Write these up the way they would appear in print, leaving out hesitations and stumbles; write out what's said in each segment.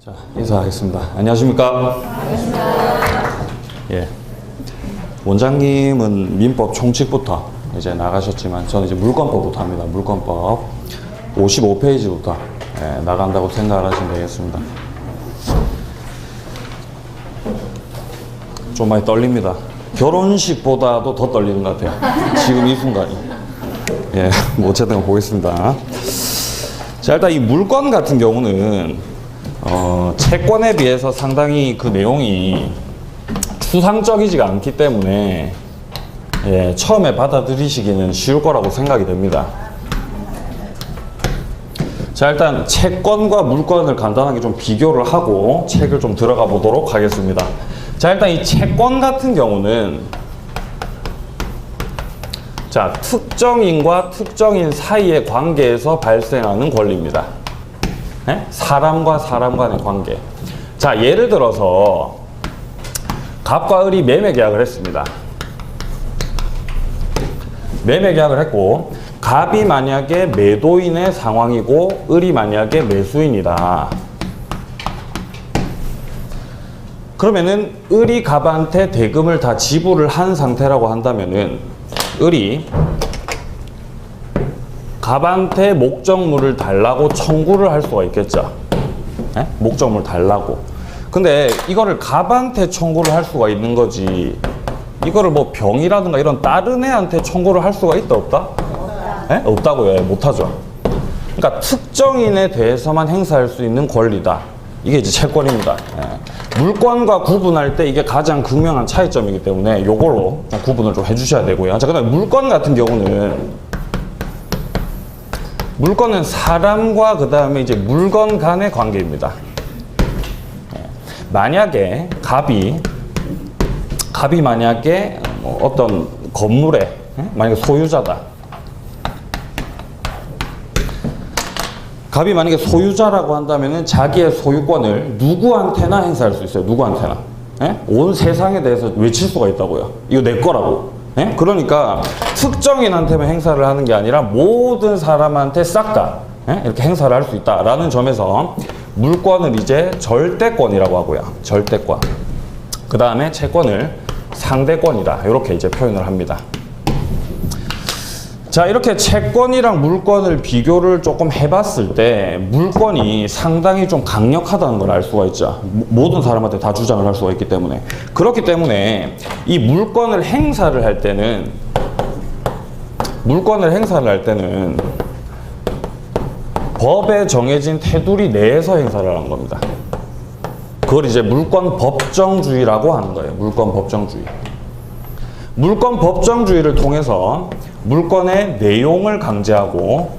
자, 인사하겠습니다. 안녕하십니까? 예. 원장님은 민법 총칙부터 이제 나가셨지만 저는 이제 물권법부터 합니다. 물권법 55페이지부터 나간다고 생각을 하시면 되겠습니다. 좀 많이 떨립니다. 결혼식보다도 더 떨리는 것 같아요. 지금 이 순간이. 예, 뭐 어쨌든 보겠습니다. 자, 일단 이 물권 같은 경우는 채권에 비해서 상당히 그 내용이 추상적이지가 않기 때문에 처음에 받아들이시기는 쉬울 거라고 생각이 됩니다. 자, 일단 채권과 물권을 간단하게 좀 비교를 하고 책을 좀 들어가 보도록 하겠습니다. 자, 일단 이 채권 같은 경우는 자, 특정인과 특정인 사이의 관계에서 발생하는 권리입니다. 사람과 사람 간의 관계. 자, 예를 들어서 갑과 을이 매매 계약을 했습니다. 매매 계약을 했고 갑이 만약에 매도인의 상황이고 을이 만약에 매수인이다. 그러면은 을이 갑한테 대금을 다 지불을 한 상태라고 한다면은 을이 갑한테 목적물을 달라고 청구를 할 수가 있겠죠. 목적물 달라고. 근데 이거를 갑한테 청구를 할 수가 있는 거지, 이거를 뭐 병이라든가 이런 다른 애한테 청구를 할 수가 있다 없다? 없다고요. 못하죠. 그러니까 특정인에 대해서만 행사할 수 있는 권리다. 이게 이제 채권입니다. 물권과 구분할 때 이게 가장 극명한 차이점이기 때문에 요걸로 구분을 좀 해주셔야 되고요. 자, 그다음에 물권 같은 경우는 물권은 사람과 그 다음에 이제 물건 간의 관계입니다. 만약에 갑이 만약에 어떤 건물의 만약에 소유자다. 갑이 만약에 소유자라고 한다면은 자기의 소유권을 누구한테나 행사할 수 있어요. 누구한테나. 온 세상에 대해서 외칠 수가 있다고요. 이거 내 거라고. 그러니까 특정인한테만 행사를 하는 게 아니라 모든 사람한테 싹 다 이렇게 행사를 할 수 있다라는 점에서 물권을 이제 절대권이라고 하고요. 절대권. 그 다음에 채권을 상대권이다. 이렇게 이제 표현을 합니다. 자, 이렇게 채권이랑 물권을 비교를 조금 해봤을 때 물권이 상당히 좀 강력하다는 걸 알 수가 있죠. 모든 사람한테 다 주장을 할 수가 있기 때문에. 그렇기 때문에 이 물권을 행사를 할 때는 법에 정해진 테두리 내에서 행사를 하는 겁니다. 그걸 이제 물권 법정주의라고 하는 거예요. 물권 법정주의. 물권 법정주의를 통해서 물권의 내용을 강제하고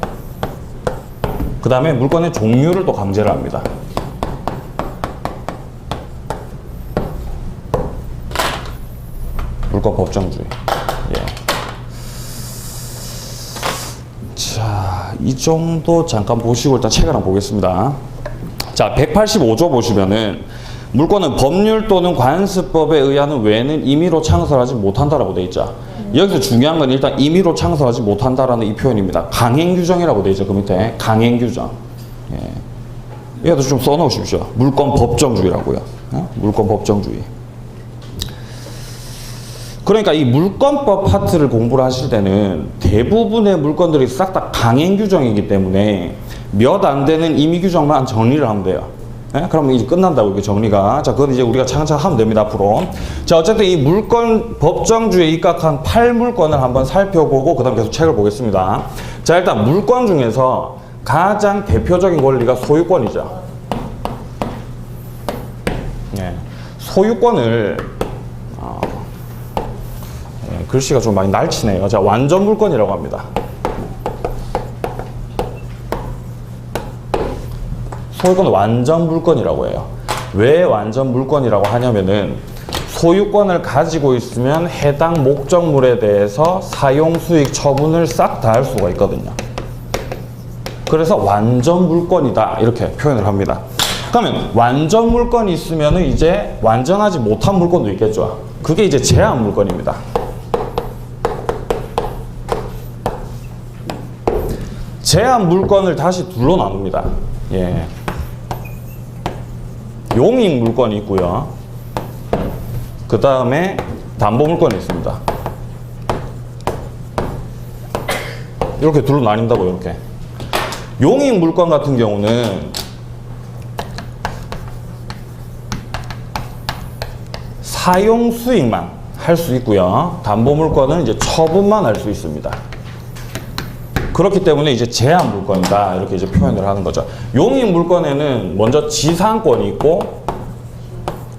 그 다음에 물권의 종류를 또 강제를 합니다. 물권 법정주의. 자, 이 정도 잠깐 보시고 일단 책을 한번 보겠습니다. 자, 185조 보시면은 물권은 법률 또는 관습법에 의하는 외에는 임의로 창설하지 못한다라고 되어 있죠. 여기서 중요한 건 일단 임의로 창설하지 못한다라는 이 표현입니다. 강행규정이라고 되어 있죠. 그 밑에 강행규정. 이것도 좀 써놓으십시오. 물권 법정주의라고요. 물권 법정주의. 그러니까 이 물권법 파트를 공부를 하실 때는 대부분의 물권들이 싹 다 강행규정이기 때문에 몇 안 되는 임의규정만 정리를 하면 돼요. 그러면 이제 끝난다고, 이게 정리가. 자, 그건 이제 우리가 차근차근 하면 됩니다, 앞으로. 자, 어쨌든 이 물권 법정주의에 입각한 8물권을 한번 살펴보고, 그 다음 계속 책을 보겠습니다. 자, 일단 물권 중에서 가장 대표적인 권리가 소유권이죠. 소유권을, 글씨가 좀 많이 날치네요. 자, 완전 물권이라고 합니다. 소유권은 완전 물권이라고 해요. 왜 완전 물권이라고 하냐면은 소유권을 가지고 있으면 해당 목적물에 대해서 사용 수익 처분을 싹 다 할 수가 있거든요. 그래서 완전 물권이다 이렇게 표현을 합니다. 그러면 완전 물권이 있으면은 이제 완전하지 못한 물권도 있겠죠. 그게 이제 제한 물권입니다. 제한 물권을 다시 둘로 나눕니다. 용익 물건이 있고요. 그 다음에 담보 물건이 있습니다. 이렇게 둘로 나뉜다고, 이렇게. 용익 물건 같은 경우는 사용 수익만 할 수 있고요. 담보 물건은 이제 처분만 할 수 있습니다. 그렇기 때문에 이제 제한 물건이다, 이렇게 이제 표현을 하는 거죠. 용익 물건에는 먼저 지상권이 있고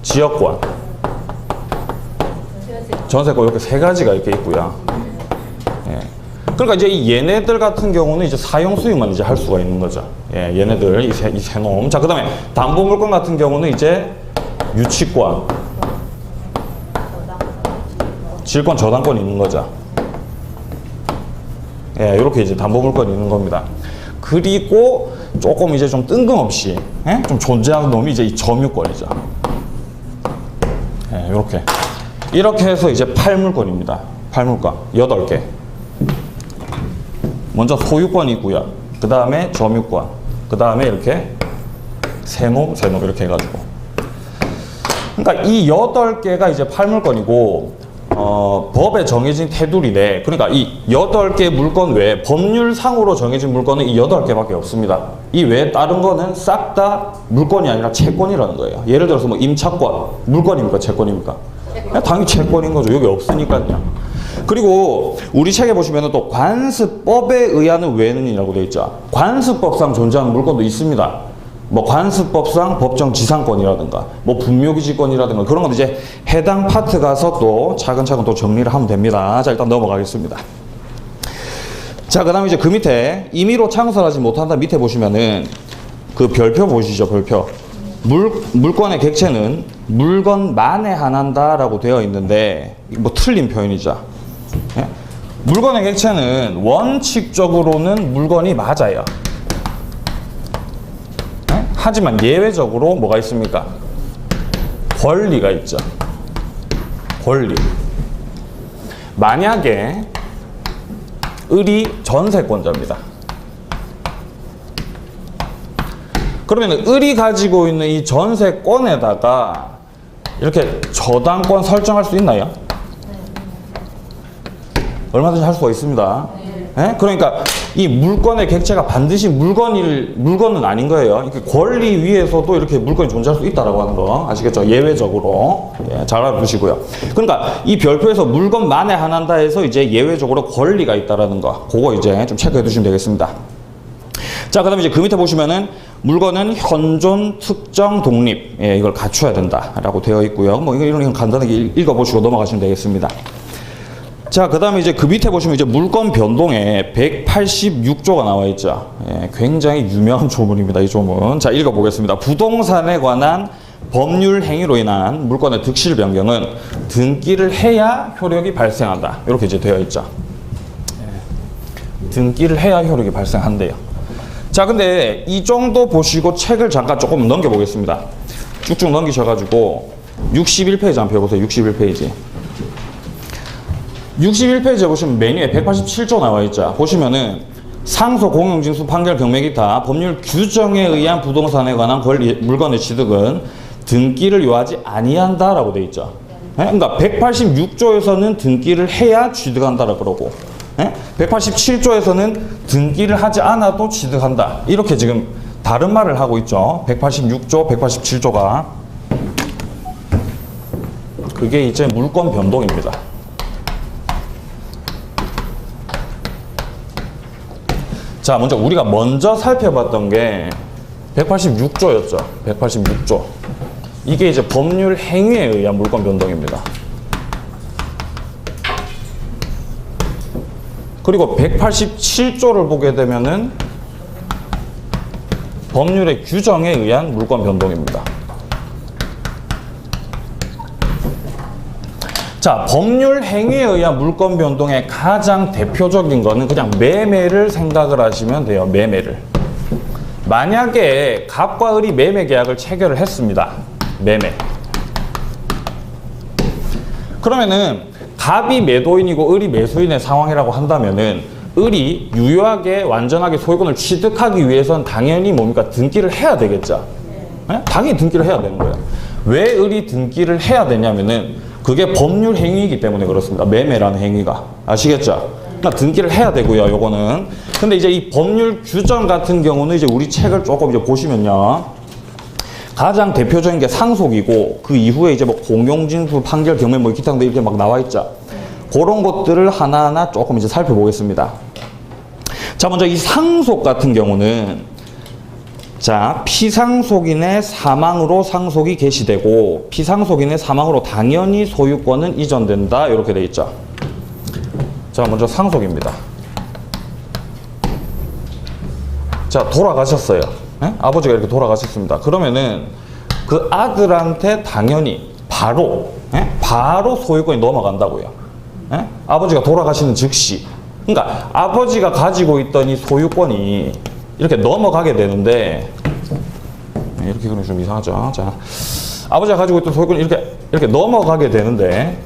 지역권, 전세권, 이렇게 세 가지가 이렇게 있고요. 예. 그러니까 이제 이 얘네들 같은 경우는 이제 사용 수익만 이제 할 수가 있는 거죠. 예, 얘네들 이 세 놈. 자, 그다음에 담보 물건 같은 경우는 이제 유치권, 질권 저당권이 있는 거죠. 예, 이렇게 이제 담보 물건이 있는 겁니다. 그리고 조금 이제 좀 뜬금없이, 예? 좀 존재하는 놈이 이제 이 점유권이죠. 예, 이렇게 해서 이제 팔물권입니다. 팔물권 8개. 먼저 소유권이 있고요. 그 다음에 점유권. 그 다음에 이렇게 세놈 이렇게 해가지고. 그러니까 이 8개가 이제 팔물권이고, 법에 정해진 테두리네. 그러니까 이 8개 물건 외에 법률상으로 정해진 물건은 이 8개밖에 없습니다. 이 외에 다른 거는 싹 다 물건이 아니라 채권이라는 거예요. 예를 들어서 뭐 임차권, 물건입니까? 채권입니까? 당연히 채권인 거죠. 여기 없으니까요. 그리고 우리 책에 보시면 또 관습법에 의하는 외는이라고 되어 있죠. 관습법상 존재하는 물건도 있습니다. 뭐 관습법상 법정 지상권이라든가 뭐 분묘기지권이라든가 그런 건 이제 해당 파트 가서 또 차근차근 또 정리를 하면 됩니다. 자, 일단 넘어가겠습니다. 자, 그 다음에 이제 그 밑에 임의로 창설하지 못한다 밑에 보시면은 그 별표 보시죠. 별표. 물건의 객체는 물건 만에 한한다 라고 되어 있는데 뭐 틀린 표현이죠. 예? 물건의 객체는 원칙적으로는 물건이 맞아요. 하지만 예외적으로 뭐가 있습니까? 권리가 있죠. 권리. 만약에 을이 전세권자입니다. 그러면 을이 가지고 있는 이 전세권에다가 이렇게 저당권 설정할 수 있나요? 얼마든지 할 수가 있습니다. 네? 그러니까 이 물건의 객체가 반드시 물건은 아닌 거예요. 이렇게 권리 위에서도 이렇게 물건이 존재할 수 있다라고 하는 거 아시겠죠? 예외적으로. 예, 잘 알아두시고요. 그러니까 이 별표에서 물건 만에 한한다 해서 이제 예외적으로 권리가 있다라는 거, 그거 이제 좀 체크해 두시면 되겠습니다. 자, 그 다음에 이제 그 밑에 보시면은 물건은 현존, 특정, 독립, 예, 이걸 갖춰야 된다라고 되어 있고요. 뭐 이런 거 간단하게 읽어보시고 넘어가시면 되겠습니다. 자, 그 다음에 이제 그 밑에 보시면 이제 물건 변동에 186조가 나와 있죠. 예, 굉장히 유명한 조문입니다. 이 조문. 자, 읽어보겠습니다. 부동산에 관한 법률 행위로 인한 물건의 득실 변경은 등기를 해야 효력이 발생한다. 이렇게 이제 되어 있죠. 예, 등기를 해야 효력이 발생한대요. 자, 근데 이 정도 보시고 책을 잠깐 조금 넘겨보겠습니다. 쭉쭉 넘기셔가지고 61페이지 한번 펴보세요. 61페이지. 61페이지에 보시면 메뉴에 187조 나와 있죠. 보시면은 상소 공용징수 판결 경매 기타 법률 규정에 의한 부동산에 관한 권리 물건의 취득은 등기를 요하지 아니한다라고 돼 있죠. 네? 그러니까 186조에서는 등기를 해야 취득한다라고 그러고, 네? 187조에서는 등기를 하지 않아도 취득한다. 이렇게 지금 다른 말을 하고 있죠. 186조, 187조가. 그게 이제 물권 변동입니다. 자, 우리가 먼저 살펴봤던 게 186조였죠. 186조. 이게 이제 법률 행위에 의한 물권 변동입니다. 그리고 187조를 보게 되면은 법률의 규정에 의한 물권 변동입니다. 자, 법률 행위에 의한 물권 변동의 가장 대표적인 거는 그냥 매매를 생각을 하시면 돼요. 매매를. 만약에 갑과 을이 매매 계약을 체결을 했습니다. 매매. 그러면은 갑이 매도인이고 을이 매수인의 상황이라고 한다면은 을이 유효하게 완전하게 소유권을 취득하기 위해서는 당연히 뭡니까? 등기를 해야 되겠죠. 당연히 등기를 해야 되는 거예요. 왜 을이 등기를 해야 되냐면은 그게 법률 행위이기 때문에 그렇습니다. 매매라는 행위가. 아시겠죠? 그러니까 등기를 해야 되고요, 요거는. 근데 이제 이 법률 규정 같은 경우는 이제 우리 책을 조금 이제 보시면요. 가장 대표적인 게 상속이고 그 이후에 이제 뭐 공용징수, 판결, 경매 뭐 기타 등등 이렇게 막 나와 있죠. 그런 것들을 하나하나 조금 이제 살펴보겠습니다. 자, 먼저 이 상속 같은 경우는 자, 피상속인의 사망으로 상속이 개시되고 피상속인의 사망으로 당연히 소유권은 이전된다. 이렇게 돼 있죠. 자, 먼저 상속입니다. 자, 돌아가셨어요. 네? 아버지가 이렇게 돌아가셨습니다. 그러면은 그 아들한테 당연히 바로 소유권이 넘어간다고요. 아버지가 돌아가시는 즉시. 그러니까 아버지가 가지고 있던 이 소유권이 이렇게 넘어가게 되는데, 이렇게 그러면 좀 이상하죠. 자, 아버지가 가지고 있던 소유권이 이렇게 넘어가게 되는데,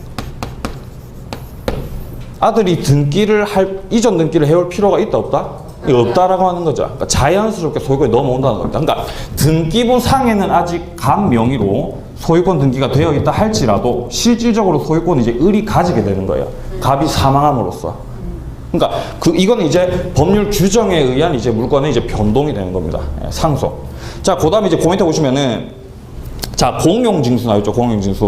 아들이 이전 등기를 해올 필요가 있다, 없다? 없다라고 하는 거죠. 그러니까 자연스럽게 소유권이 넘어온다는 겁니다. 그러니까 등기부 상에는 아직 간 명의로 소유권 등기가 되어 있다 할지라도 실질적으로 소유권은 이제 을이 가지게 되는 거예요. 갑이 사망함으로써. 그러니까 이거는 이제 법률 규정에 의한 이제 물건의 이제 변동이 되는 겁니다. 상속. 자, 그 다음에 이제 코멘트 보시면은, 자, 공용징수 나왔죠. 공용징수.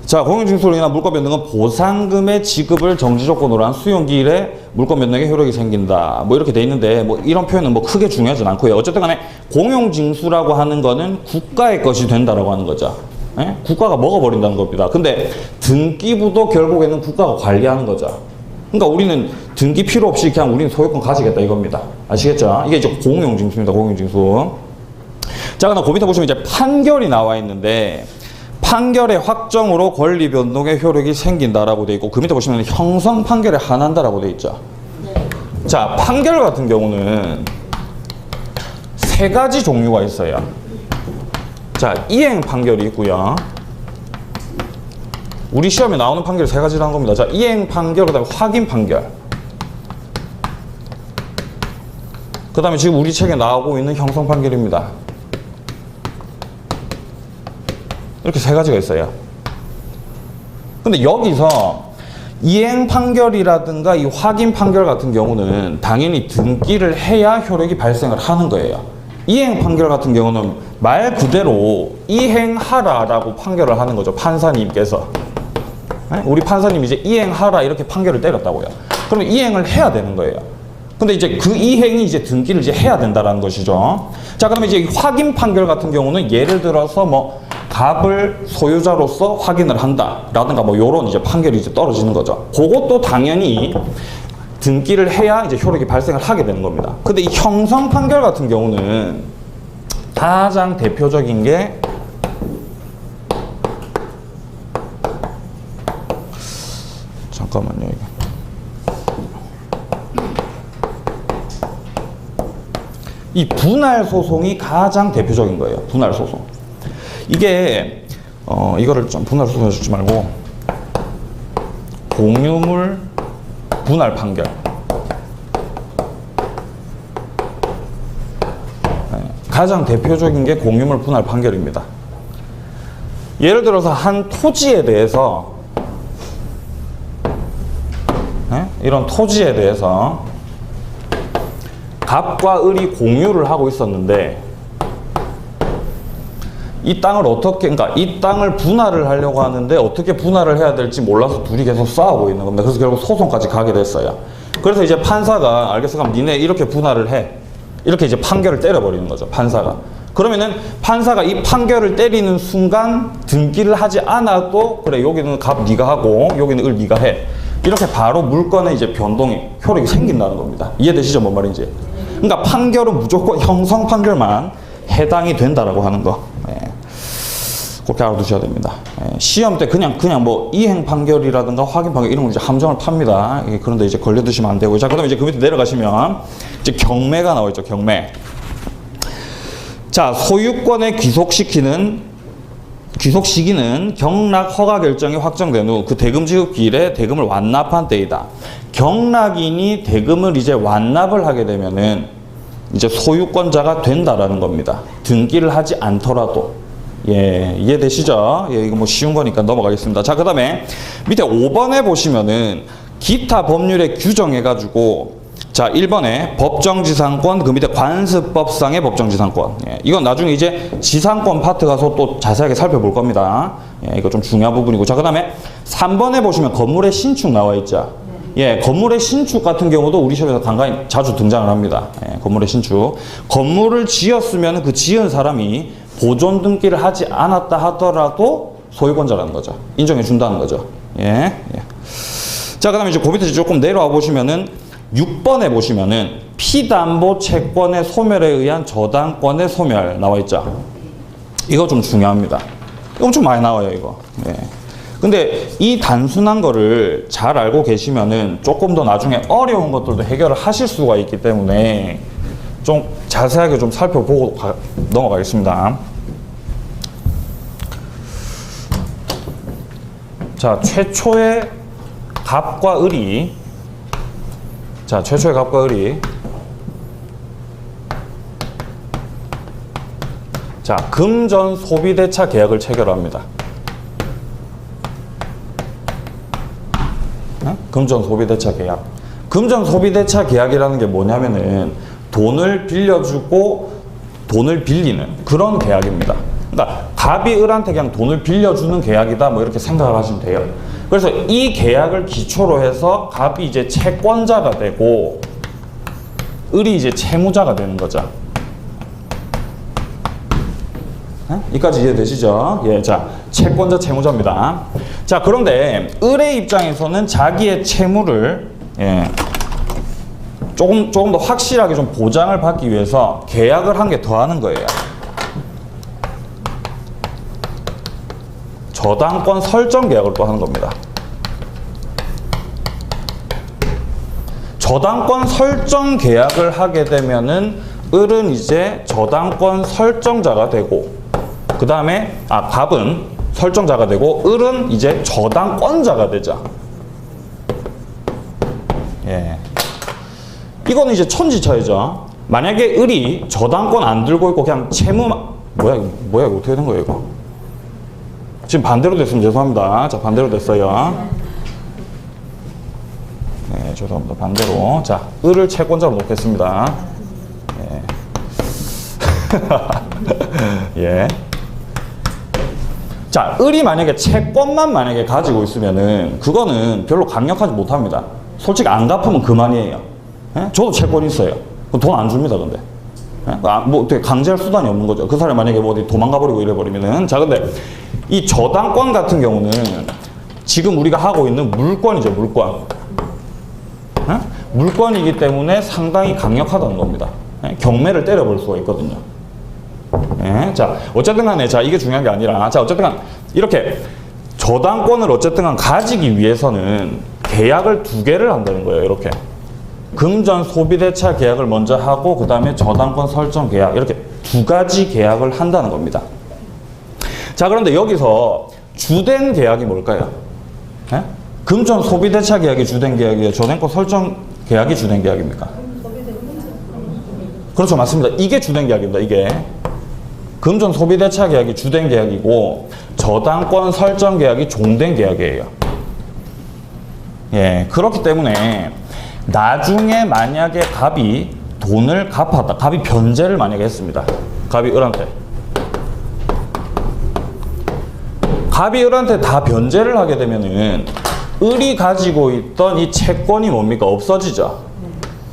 자, 공용징수로 인한 물권 변동은 보상금의 지급을 정지 조건으로 한 수용기일에 물권 변동의 효력이 생긴다. 뭐 이렇게 돼 있는데, 뭐 이런 표현은 뭐 크게 중요하진 않고요. 어쨌든 간에 공용징수라고 하는 거는 국가의 것이 된다라고 하는 거죠. 국가가 먹어버린다는 겁니다. 근데 등기부도 결국에는 국가가 관리하는 거죠. 그러니까 우리는 등기 필요 없이 그냥 우리는 소유권 가지겠다 이겁니다. 아시겠죠? 이게 이제 공용징수입니다. 공용징수. 자, 그럼 그 밑에 보시면 이제 판결이 나와 있는데, 판결의 확정으로 권리 변동의 효력이 생긴다라고 돼 있고, 그 밑에 보시면 형성 판결에 한한다라고 돼 있죠. 자, 판결 같은 경우는 세 가지 종류가 있어요. 자, 이행 판결이 있고요. 우리 시험에 나오는 판결이 세 가지라는 겁니다. 자, 이행 판결, 그 다음에 확인 판결. 그 다음에 지금 우리 책에 나오고 있는 형성 판결입니다. 이렇게 세 가지가 있어요. 근데 여기서 이행 판결이라든가 이 확인 판결 같은 경우는 당연히 등기를 해야 효력이 발생을 하는 거예요. 이행 판결 같은 경우는 말 그대로 이행하라라고 판결을 하는 거죠. 판사님께서. 우리 판사님이 이제 이행하라 이렇게 판결을 때렸다고요. 그러면 이행을 해야 되는 거예요. 근데 이제 그 이행이 이제 등기를 이제 해야 된다라는 것이죠. 자, 그러면 이제 확인 판결 같은 경우는 예를 들어서 뭐 갑을 소유자로서 확인을 한다라든가 뭐 요런 이제 판결이 이제 떨어지는 거죠. 그것도 당연히 등기를 해야 이제 효력이 발생을 하게 되는 겁니다. 근데 이 형성 판결 같은 경우는 가장 대표적인 게 잠깐만요. 이거. 이 분할 소송이 가장 대표적인 거예요. 분할 소송. 이게 이거를 좀 분할 소송 해주지 말고 공유물 분할 판결. 가장 대표적인 게 공유물 분할 판결입니다. 예를 들어서 한 토지에 대해서 이런 토지에 대해서 갑과 을이 공유를 하고 있었는데 이 땅을 그러니까 이 땅을 분할을 하려고 하는데 어떻게 분할을 해야 될지 몰라서 둘이 계속 싸우고 있는 겁니다. 그래서 결국 소송까지 가게 됐어요. 그래서 이제 판사가 알겠어, 그럼 니네 이렇게 분할을 해. 이렇게 이제 판결을 때려버리는 거죠, 판사가. 그러면은 판사가 이 판결을 때리는 순간 등기를 하지 않아도 그래, 여기는 갑 네가 하고 여기는 을 네가 해. 이렇게 바로 물건의 이제 변동이 효력이 생긴다는 겁니다. 이해되시죠, 뭔 말인지? 그러니까 판결은 무조건 형성 판결만 해당이 된다라고 하는 거. 그렇게 알아두셔야 됩니다. 시험 때 그냥 뭐 이행 판결이라든가 확인 판결 이런 거 이제 함정을 팝니다. 그런데 이제 걸려드시면 안 되고요. 자, 그다음에 이제 그 밑에 내려가시면 이제 경매가 나와 있죠. 경매. 자, 소유권에 귀속시기는 경락 허가 결정이 확정된 후 그 대금 지급 기일에 대금을 완납한 때이다. 경락인이 대금을 이제 완납을 하게 되면은 이제 소유권자가 된다라는 겁니다. 등기를 하지 않더라도. 예, 이해되시죠? 예, 이거 뭐 쉬운 거니까 넘어가겠습니다. 자, 그 다음에 밑에 5번에 보시면은 기타 법률에 규정해가지고, 자, 1번에 법정지상권, 그 밑에 관습법상의 법정지상권. 예, 이건 나중에 이제 지상권 파트 가서 또 자세하게 살펴볼 겁니다. 예, 이거 좀 중요한 부분이고. 자, 그 다음에 3번에 보시면 건물의 신축 나와 있죠. 예, 건물의 신축 같은 경우도 우리 시험에서 간간히 자주 등장을 합니다. 예, 건물의 신축. 건물을 지었으면 그 지은 사람이 보존 등기를 하지 않았다 하더라도 소유권자라는 거죠. 인정해 준다는 거죠. 예. 예. 자, 그 다음에 이제 그 밑에 조금 내려와 보시면은 6번에 보시면은 피담보 채권의 소멸에 의한 저당권의 소멸 나와 있죠. 이거 좀 중요합니다. 이거 엄청 많이 나와요, 이거. 예. 근데 이 단순한 거를 잘 알고 계시면은 조금 더 나중에 어려운 것들도 해결을 하실 수가 있기 때문에 좀 자세하게 좀 살펴보고 넘어가겠습니다. 자, 최초의 갑과 을이, 자, 최초의 갑과 을이, 자, 금전 소비대차 계약을 체결합니다. 금전 소비대차 계약. 금전 소비대차 계약이라는 게 뭐냐면은 돈을 빌려주고 돈을 빌리는 그런 계약입니다. 그러니까 갑이 을한테 그냥 돈을 빌려주는 계약이다 뭐 이렇게 생각을 하시면 돼요. 그래서 이 계약을 기초로 해서 갑이 이제 채권자가 되고 을이 이제 채무자가 되는 거죠. 여기까지 이해되시죠? 예, 자, 채권자, 채무자입니다. 자, 그런데 을의 입장에서는 자기의 채무를 조금 더 확실하게 좀 보장을 받기 위해서 계약을 한 개 더 하는 거예요. 저당권 설정 계약을 또 하는 겁니다. 저당권 설정 계약을 하게 되면은 을은 이제 저당권 설정자가 되고, 그 다음에 갑은 설정자가 되고 을은 이제 저당권자가 되죠. 예. 이거는 이제 천지차이죠. 만약에 을이 저당권 안 들고 있고 그냥 채무만, 뭐야 이거 어떻게 된 거예요 이거? 지금 반대로 됐으면 죄송합니다. 자, 반대로 됐어요. 네, 죄송합니다. 반대로. 자, 을을 채권자로 놓겠습니다. 예. 예. 자, 을이 만약에 채권만 만약에 가지고 있으면은 그거는 별로 강력하지 못합니다. 솔직히 안 갚으면 그만이에요. 예? 저도 채권 있어요. 돈 안 줍니다, 근데. 예? 뭐 되게 강제할 수단이 없는 거죠. 그 사람이 만약에 뭐 어디 도망가버리고 이래버리면은. 자, 근데 이 저당권 같은 경우는 지금 우리가 하고 있는 물권이죠, 물권. 예? 물권이기 때문에 상당히 강력하다는 겁니다. 예? 경매를 때려볼 수가 있거든요. 예? 자, 어쨌든 간에, 자, 이게 중요한 게 아니라, 자, 어쨌든 간, 이렇게 저당권을 어쨌든 간 가지기 위해서는 계약을 2개를 한다는 거예요, 이렇게. 금전 소비대차 계약을 먼저 하고, 그 다음에 저당권 설정 계약, 이렇게 2가지 계약을 한다는 겁니다. 자, 그런데 여기서 주된 계약이 뭘까요? 예? 금전 소비대차 계약이 주된 계약이에요? 저당권 설정 계약이 주된 계약입니까? 그렇죠, 맞습니다. 이게 주된 계약입니다, 이게. 금전 소비대차 계약이 주된 계약이고 저당권 설정 계약이 종된 계약이에요. 예, 그렇기 때문에 나중에 만약에 갑이 돈을 갚았다. 갑이 변제를 만약에 했습니다. 갑이 을한테. 갑이 을한테 다 변제를 하게 되면은 을이 가지고 있던 이 채권이 뭡니까? 없어지죠.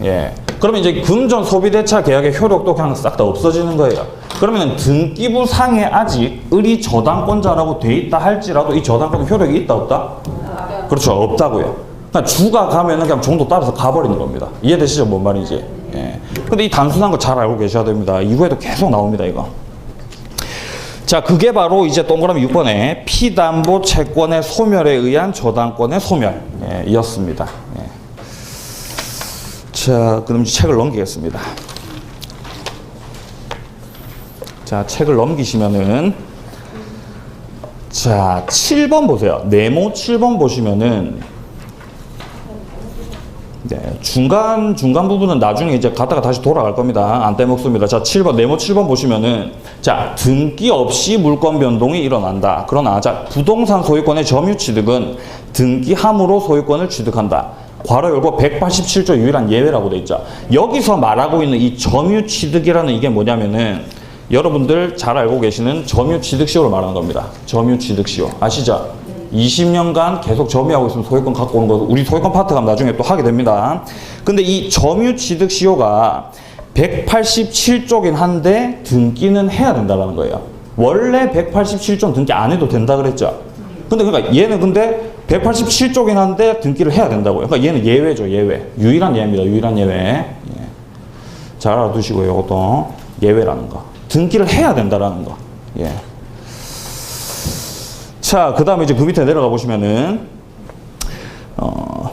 예. 그러면 이제 금전 소비대차 계약의 효력도 그냥 싹 다 없어지는 거예요. 그러면 등기부 상에 아직 을이 저당권자라고 돼 있다 할지라도 이 저당권 효력이 있다 없다? 그렇죠, 없다고요. 그러니까 주가 가면은 그냥 정도 따라서 가버리는 겁니다. 이해되시죠, 뭔 말인지? 예. 근데 이 단순한 거 잘 알고 계셔야 됩니다. 이후에도 계속 나옵니다, 이거. 자, 그게 바로 이제 동그라미 6번에 피담보 채권의 소멸에 의한 저당권의 소멸, 예, 이었습니다. 예. 자, 그럼 책을 넘기겠습니다. 자, 책을 넘기시면은, 자, 7번 보세요. 네모 7번 보시면은, 네, 중간 부분은 나중에 이제 갔다가 다시 돌아갈 겁니다. 안 떼먹습니다. 자, 7번, 네모 7번 보시면은, 자, 등기 없이 물권 변동이 일어난다. 그러나, 자, 부동산 소유권의 점유 취득은 등기함으로 소유권을 취득한다. 괄호 열고 187조 유일한 예외라고 돼 있죠. 여기서 말하고 있는 이 점유 취득이라는 이게 뭐냐면은, 여러분들 잘 알고 계시는 점유 취득시효를 말하는 겁니다. 점유 취득시효. 아시죠? 20년간 계속 점유하고 있으면 소유권 갖고 오는 거, 우리 소유권 파트 가면 나중에 또 하게 됩니다. 근데 이 점유 취득 시효가 187조긴 한데 등기는 해야 된다는 거예요. 원래 187조는 등기 안 해도 된다 그랬죠. 근데 그러니까 얘는 근데 187조긴 한데 등기를 해야 된다고요. 그러니까 얘는 예외죠, 예외. 유일한 예외입니다, 유일한 예외. 예. 잘 알아두시고요, 이것도. 예외라는 거. 등기를 해야 된다라는 거. 예. 자, 그 다음에 이제 그 밑에 내려가 보시면은,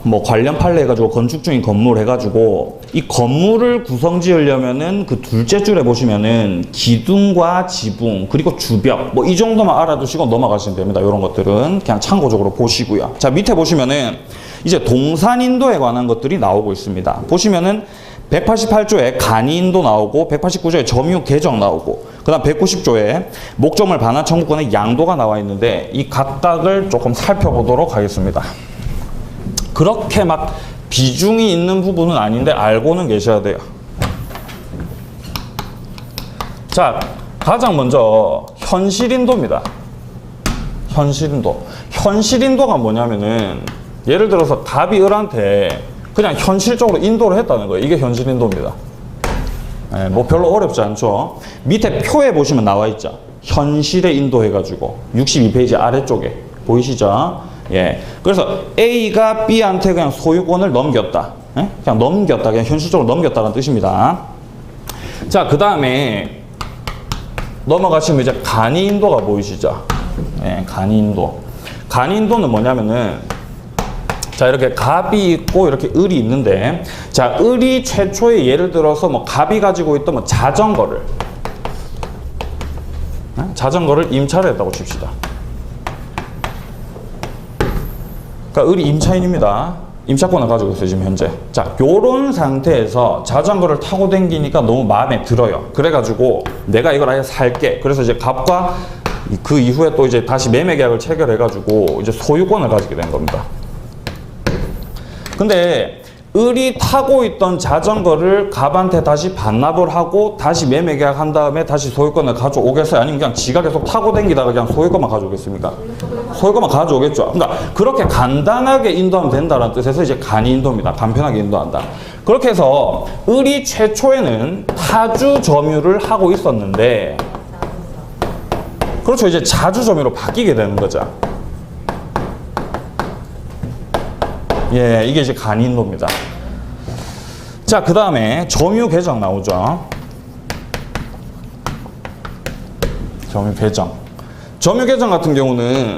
뭐 관련 판례 해가지고 건축 중인 건물 해가지고, 이 건물을 구성 지으려면은 그 둘째 줄에 보시면은 기둥과 지붕, 그리고 주벽, 뭐 이 정도만 알아두시고 넘어가시면 됩니다. 이런 것들은 그냥 참고적으로 보시고요. 자, 밑에 보시면은 이제 동산인도에 관한 것들이 나오고 있습니다. 보시면은 188조에 간이인도 나오고 189조에 점유 개정 나오고 그 다음 190조에 목적물 반환 청구권의 양도가 나와 있는데 이 각각을 조금 살펴보도록 하겠습니다. 그렇게 막 비중이 있는 부분은 아닌데 알고는 계셔야 돼요. 자, 가장 먼저 현실인도입니다. 현실인도. 현실인도가 뭐냐면은 예를 들어서 갑이 을한테 그냥 현실적으로 인도를 했다는 거예요. 이게 현실인도입니다. 예, 뭐 별로 어렵지 않죠. 밑에 표에 보시면 나와 있죠. 현실에 인도해가지고 62페이지 아래쪽에 보이시죠? 예. 그래서 A가 B한테 그냥 소유권을 넘겼다. 예? 그냥 넘겼다. 그냥 현실적으로 넘겼다는 뜻입니다. 자, 그 다음에 넘어가시면 이제 간이인도가 보이시죠? 예, 간이인도. 간이인도는 뭐냐면은 자, 이렇게 갑이 있고 이렇게 을이 있는데, 자, 을이 최초에 예를 들어서 뭐 갑이 가지고 있던 뭐 자전거를 임차를 했다고 칩시다. 그러니까 을이 임차인입니다. 임차권을 가지고 있어요, 지금 현재. 자, 요런 상태에서 자전거를 타고 다니니까 너무 마음에 들어요. 그래가지고 내가 이걸 아예 살게. 그래서 이제 갑과 그 이후에 또 이제 다시 매매 계약을 체결해가지고 이제 소유권을 가지게 된 겁니다. 근데 을이 타고 있던 자전거를 갑한테 다시 반납을 하고 다시 매매 계약한 다음에 다시 소유권을 가져오겠어요? 아니면 그냥 지가 계속 타고 다니다가 그냥 소유권만 가져오겠습니까? 소유권만 가져오겠죠. 그러니까 그렇게 간단하게 인도하면 된다는 뜻에서 이제 간이인도입니다. 간편하게 인도한다. 그렇게 해서 을이 최초에는 타주 점유를 하고 있었는데, 그렇죠. 이제 자주 점유로 바뀌게 되는 거죠. 예, 이게 이제 간이인도입니다. 자, 그 다음에 점유 개정 나오죠. 점유 개정. 점유 개정 같은 경우는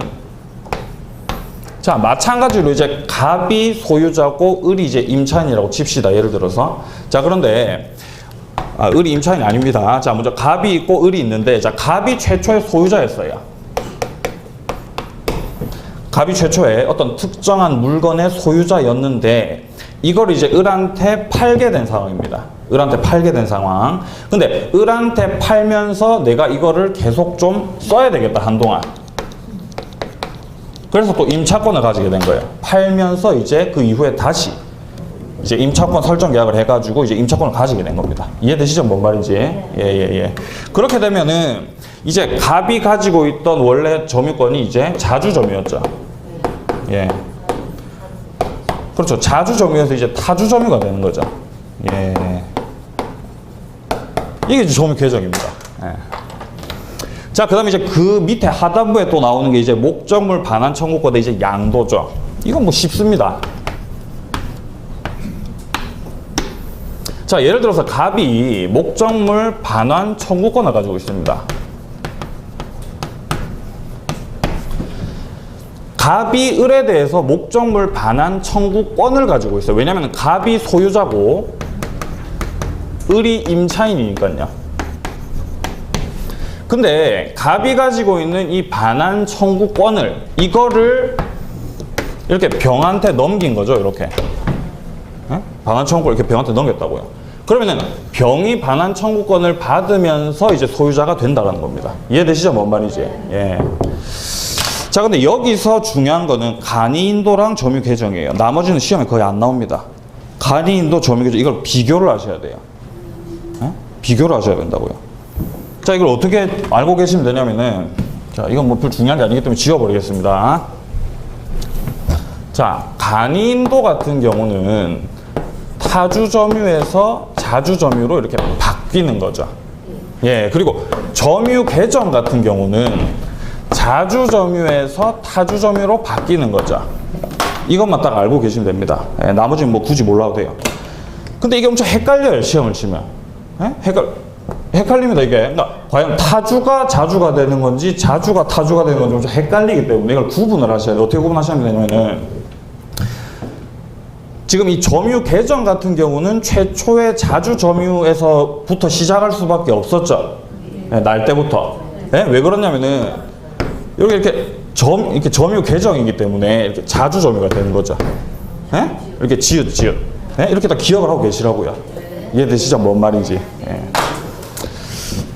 자, 마찬가지로 이제 갑이 소유자고 을이 이제 임차인이라고 칩시다. 예를 들어서. 자, 그런데 을이 임차인이 아닙니다. 자, 먼저 갑이 있고 을이 있는데, 자, 갑이 최초의 소유자였어요. 갑이 최초에 어떤 특정한 물건의 소유자였는데 이걸 이제 을한테 팔게 된 상황입니다. 을한테 팔게 된 상황. 근데 을한테 팔면서 내가 이거를 계속 좀 써야 되겠다, 한동안. 그래서 또 임차권을 가지게 된 거예요. 팔면서 이제 그 이후에 다시 이제 임차권 설정 계약을 해가지고 이제 임차권을 가지게 된 겁니다. 이해되시죠? 뭔 말인지? 예. 그렇게 되면은 이제 갑이 가지고 있던 원래 점유권이 이제 자주 점유였죠. 예. 그렇죠. 자주 점유에서 이제 타주 점유가 되는 거죠. 예. 이게 이제 점유 개정입니다. 예. 자, 그 다음에 이제 그 밑에 하단부에 또 나오는 게 이제 목적물 반환 청구권의 이제 양도죠. 이건 뭐 쉽습니다. 자, 예를 들어서 갑이 목적물 반환 청구권을 가지고 있습니다. 갑이 을에 대해서 목적물 반환 청구권을 가지고 있어요. 왜냐하면 갑이 소유자고 을이 임차인이니까요. 근데 갑이 가지고 있는 이 반환 청구권을 이거를 이렇게 병한테 넘긴 거죠. 이렇게. 반환 청구권을 이렇게 병한테 넘겼다고요. 그러면은 병이 반환 청구권을 받으면서 이제 소유자가 된다는 겁니다. 이해되시죠? 뭔 말인지. 예. 자, 근데 여기서 중요한 거는 간이인도랑 점유 계정이에요. 나머지는 시험에 거의 안 나옵니다. 간이인도, 점유 계정, 이걸 비교를 하셔야 돼요. 예? 비교를 하셔야 된다고요. 자, 이걸 어떻게 알고 계시면 되냐면은, 자, 이건 뭐 별 중요한 게 아니기 때문에 지워버리겠습니다. 자, 간이인도 같은 경우는 타주 점유에서 자주 점유로 이렇게 바뀌는 거죠. 예, 그리고 점유 계정 같은 경우는 자주 점유에서 타주 점유로 바뀌는 거죠. 이것만 딱 알고 계시면 됩니다. 예, 나머지는 뭐 굳이 몰라도 돼요. 근데 이게 엄청 헷갈려요, 시험을 치면. 예? 헷갈립니다, 이게. 그러니까 과연 타주가 자주가 되는 건지 자주가 타주가 되는 건지 엄청 헷갈리기 때문에 이걸 구분을 하셔야 돼요. 어떻게 구분하시면 되냐면은, 지금 이 점유 계정 같은 경우는 최초의 자주 점유에서부터 시작할 수밖에 없었죠. 네, 날 때부터. 네? 왜 그러냐면은 이렇게 점유 계정이기 때문에 이렇게 자주 점유가 되는 거죠. 네? 이렇게 지읒. 네? 이렇게 다 기억을 하고 계시라고요. 이해되시죠? 뭔 말인지. 네.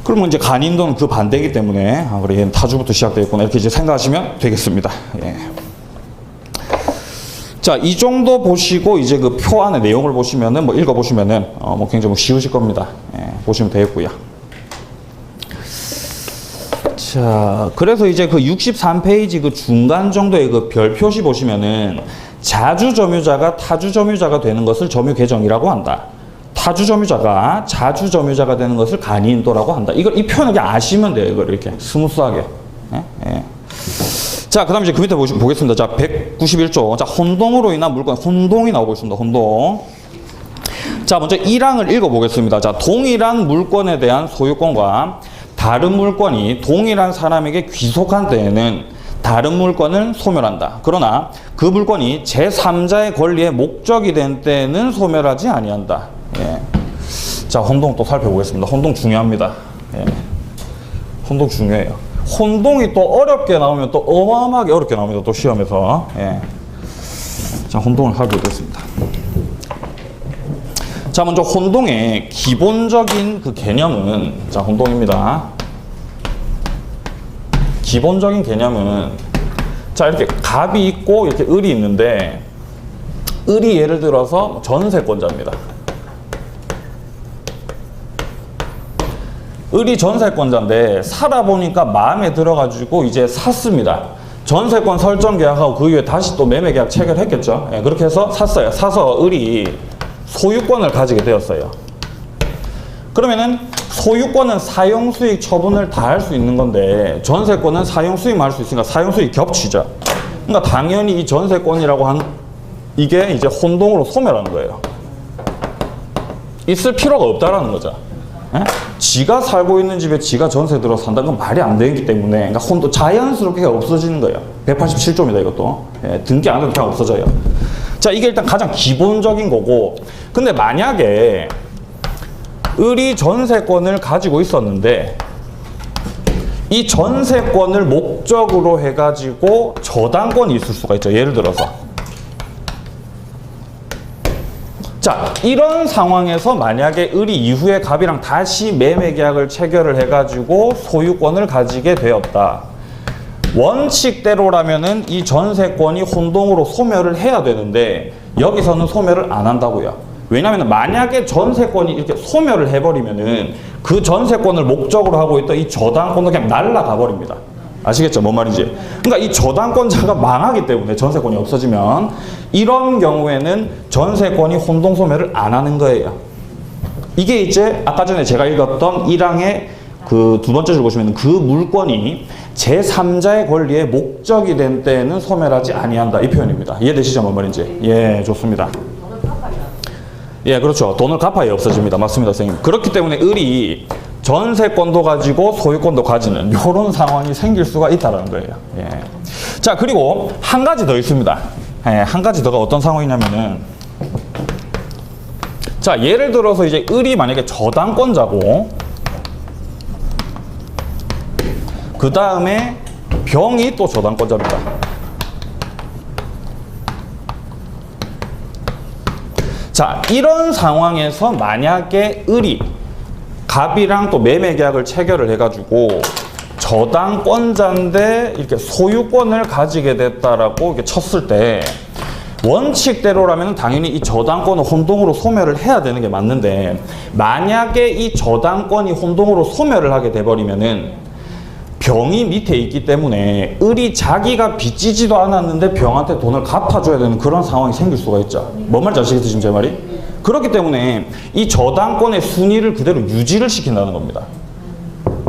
그러면 이제 간인도는 그 반대이기 때문에 그래 얘는 타주부터 시작되어 있구나 이렇게 이제 생각하시면 되겠습니다. 예. 자, 이 정도 보시고 이제 그 표 안에 내용을 보시면은 뭐 읽어보시면은 뭐 굉장히 쉬우실 겁니다. 예, 보시면 되겠고요. 자, 그래서 이제 그 63페이지 그 중간 정도의 그 별 표시 보시면은 자주 점유자가 타주 점유자가 되는 것을 점유 계정이라고 한다. 타주 점유자가 자주 점유자가 되는 것을 간이인도라고 한다. 이 표현을 그냥 아시면 돼요. 이걸 이렇게 스무스하게. 예? 예. 자, 그 다음에 이제 그 밑에 보겠습니다. 자, 191조. 자, 혼동으로 인한 물건, 혼동이 나오고 있습니다. 혼동. 자, 먼저 1항을 읽어보겠습니다. 자, 동일한 물건에 대한 소유권과 다른 물건이 동일한 사람에게 귀속한 때에는 다른 물건을 소멸한다. 그러나 그 물건이 제3자의 권리의 목적이 된 때에는 소멸하지 아니한다. 예. 자, 혼동 또 살펴보겠습니다. 혼동 중요합니다. 예. 혼동 중요해요. 혼동이 또 어렵게 나오면 또 어마어마하게 어렵게 나옵니다. 또 시험에서. 예. 자, 혼동을 살펴보겠습니다. 자, 먼저 혼동의 기본적인 그 개념은, 자, 혼동입니다. 기본적인 개념은, 자, 이렇게 갑이 있고 이렇게 을이 있는데, 을이 예를 들어서 전세권자입니다. 을이 전세권자인데 살아보니까 마음에 들어가지고 이제 샀습니다. 전세권 설정 계약하고 그 이후에 다시 또 매매 계약 체결했겠죠. 예, 그렇게 해서 샀어요. 사서 을이 소유권을 가지게 되었어요. 그러면은 소유권은 사용수익 처분을 다 할 수 있는 건데 전세권은 사용수익만 할 수 있으니까 사용수익 겹치죠. 그러니까 당연히 이 전세권이라고 한 이게 이제 혼동으로 소멸하는 거예요. 있을 필요가 없다라는 거죠. 예? 지가 살고 있는 집에 지가 전세 들어 산다는 건 말이 안 되기 때문에 그러니까 혼도 자연스럽게 없어지는 거예요. 187조입니다 이것도. 예, 등기 안 해도 그냥 없어져요. 자, 이게 일단 가장 기본적인 거고, 근데 만약에 을이 전세권을 가지고 있었는데 이 전세권을 목적으로 해가지고 저당권이 있을 수가 있죠. 예를 들어서 자, 이런 상황에서 만약에 을이 이후에 갑이랑 다시 매매 계약을 체결을 해가지고 소유권을 가지게 되었다. 원칙대로라면은 이 전세권이 혼동으로 소멸을 해야 되는데 여기서는 소멸을 안 한다고요. 왜냐하면 만약에 전세권이 이렇게 소멸을 해버리면은 그 전세권을 목적으로 하고 있던 이 저당권도 그냥 날아가 버립니다. 아시겠죠? 뭔 말인지. 그러니까 이 저당권자가 망하기 때문에 전세권이 없어지면 이런 경우에는 전세권이 혼동소멸을 안 하는 거예요. 이게 이제 아까 전에 제가 읽었던 1항의 그 두 번째 줄 보시면 그 물건이 제3자의 권리의 목적이 된 때에는 소멸하지 아니한다. 이 표현입니다. 이해되시죠? 뭔 말인지. 예, 좋습니다. 예, 그렇죠. 돈을 갚아야 없어집니다. 맞습니다, 선생님. 그렇기 때문에 을이 전세권도 가지고 소유권도 가지는 이런 상황이 생길 수가 있다는 거예요. 예. 자, 그리고 한 가지 더 있습니다. 예, 한 가지 더가 어떤 상황이냐면은, 자, 예를 들어서 이제 을이 만약에 저당권자고, 그 다음에 병이 또 저당권자입니다. 자, 이런 상황에서 만약에 을이 갑이랑 또 매매 계약을 체결을 해가지고 저당권자인데 이렇게 소유권을 가지게 됐다라고 이렇게 쳤을 때 원칙대로라면 당연히 이 저당권을 혼동으로 소멸을 해야 되는 게 맞는데 만약에 이 저당권이 혼동으로 소멸을 하게 돼버리면은 병이 밑에 있기 때문에 을이 자기가 빚지지도 않았는데 병한테 돈을 갚아줘야 되는 그런 상황이 생길 수가 있죠. 뭔 말인지 아시겠죠 지금 제 말이? 그렇기 때문에 이 저당권의 순위를 그대로 유지를 시킨다는 겁니다.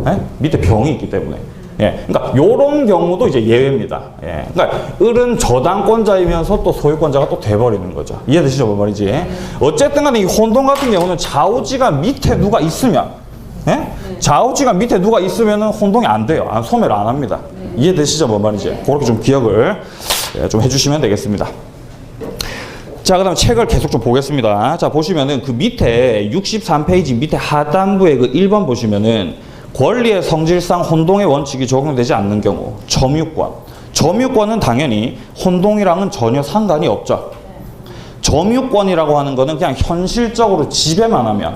예? 밑에 병이 있기 때문에. 예. 그러니까 요런 경우도 이제 예외입니다. 예. 그러니까 을은 저당권자이면서 또 소유권자가 또 돼버리는 거죠. 이해되시죠? 뭔 말인지? 어쨌든 간에 이 혼동 같은 경우는 좌우지가 밑에 누가 있으면 예? 좌우지가 밑에 누가 있으면 혼동이 안 돼요. 소멸 안 합니다. 이해되시죠? 뭔 말인지? 그렇게 좀 기억을 좀 해주시면 되겠습니다. 자, 그 다음에 책을 계속 좀 보겠습니다. 자, 보시면은 그 밑에 63페이지 밑에 하단부에 그 1번 보시면은 권리의 성질상 혼동의 원칙이 적용되지 않는 경우 점유권. 점유권은 당연히 혼동이랑은 전혀 상관이 없죠. 점유권이라고 하는 거는 그냥 현실적으로 지배만 하면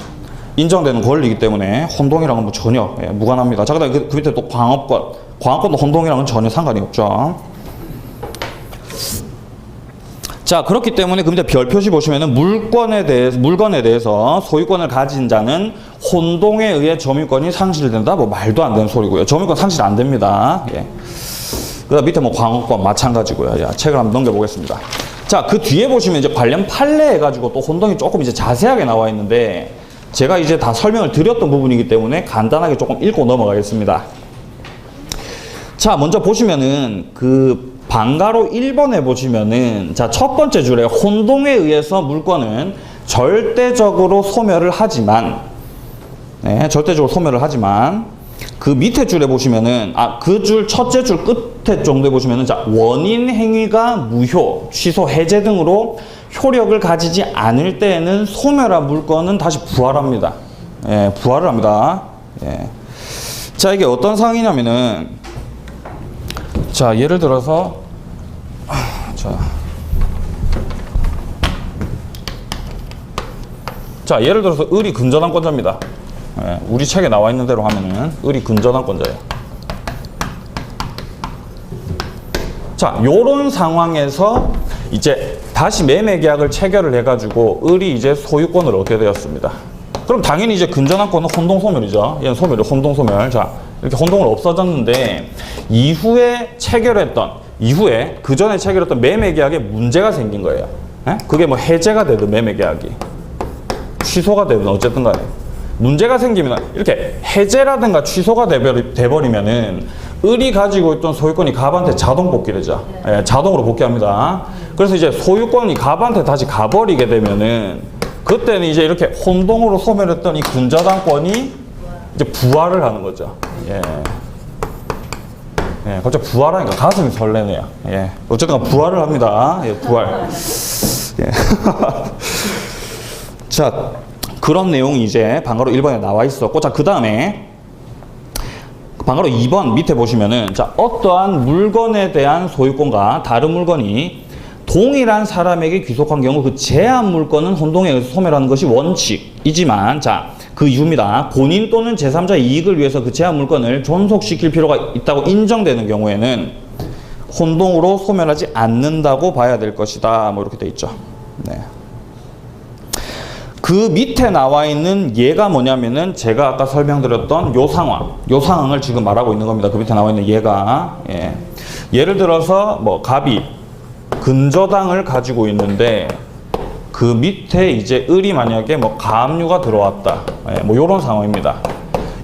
인정되는 권리이기 때문에 혼동이랑은 뭐 전혀 무관합니다. 자, 그 다음에 그 밑에 또 광업권. 광업권도 혼동이랑은 전혀 상관이 없죠. 자, 그렇기 때문에 그 밑에 별 표시 보시면은 물건에 대해서 소유권을 가진 자는 혼동에 의해 점유권이 상실된다. 뭐 말도 안 되는 소리고요. 점유권 상실 안 됩니다. 예. 그다음 밑에 뭐 광업권 마찬가지고요. 자, 책을 한번 넘겨보겠습니다. 자, 그 뒤에 보시면 이제 관련 판례 해가지고 또 혼동이 조금 이제 자세하게 나와 있는데 제가 이제 다 설명을 드렸던 부분이기 때문에 간단하게 조금 읽고 넘어가겠습니다. 자, 먼저 보시면은 그 방가로 1번에 보시면은 자, 첫 번째 줄에 혼동에 의해서 물건은 절대적으로 소멸을 하지만 절대적으로 소멸을 하지만 그 밑에 줄에 보시면은 그 줄 첫째 줄 끝에 정도에 보시면은 자, 원인 행위가 무효, 취소, 해제 등으로 효력을 가지지 않을 때에는 소멸한 물건은 다시 부활합니다. 예, 부활을 합니다. 예. 자, 이게 어떤 상황이냐면은 자, 예를 들어서 자, 예를 들어서 을이 근저당권자입니다. 예, 우리 책에 나와 있는 대로 하면은 을이 근저당권자예요. 자, 요런 상황에서 이제 다시 매매 계약을 체결을 해가지고 을이 이제 소유권을 얻게 되었습니다. 그럼 당연히 이제 근저당권은 혼동소멸이죠. 얘는 소멸이 혼동소멸. 자, 이렇게 혼동을 없어졌는데 이후에 그 전에 체결했던 매매 계약에 문제가 생긴 거예요. 에? 그게 뭐 해제가 되든 매매 계약이 취소가 되든 어쨌든 간에 문제가 생기면 이렇게 해제라든가 취소가 돼버리면은 을이 가지고 있던 소유권이 갑한테 자동 복귀되죠. 예, 자동으로 복귀합니다. 그래서 이제 소유권이 갑한테 다시 가버리게 되면은 그때는 이제 이렇게 혼동으로 소멸했던 이 근저당권이 이제 부활을 하는 거죠. 예. 예, 갑자기 부활하니까 가슴이 설레네요. 예. 어쨌든 부활을 합니다. 예, 부활. 예. 자, 그런 내용이 이제 방가로 1번에 나와 있었고, 자, 그 다음에 방가로 2번 밑에 보시면은 자, 어떠한 물건에 대한 소유권과 다른 물건이 동일한 사람에게 귀속한 경우 그 제한 물건은 혼동에 의해서 소멸하는 것이 원칙이지만 자, 그 이유입니다. 본인 또는 제3자의 이익을 위해서 그 제한 물건을 존속시킬 필요가 있다고 인정되는 경우에는 혼동으로 소멸하지 않는다고 봐야 될 것이다. 뭐 이렇게 돼 있죠. 네. 그 밑에 나와 있는 예가 뭐냐면은 제가 아까 설명드렸던 요 상황을 지금 말하고 있는 겁니다. 그 밑에 나와 있는 예가. 예. 예를 들어서 뭐 갑이 근저당을 가지고 있는데 그 밑에 이제 을이 만약에 뭐 가압류가 들어왔다. 예, 뭐 요런 상황입니다.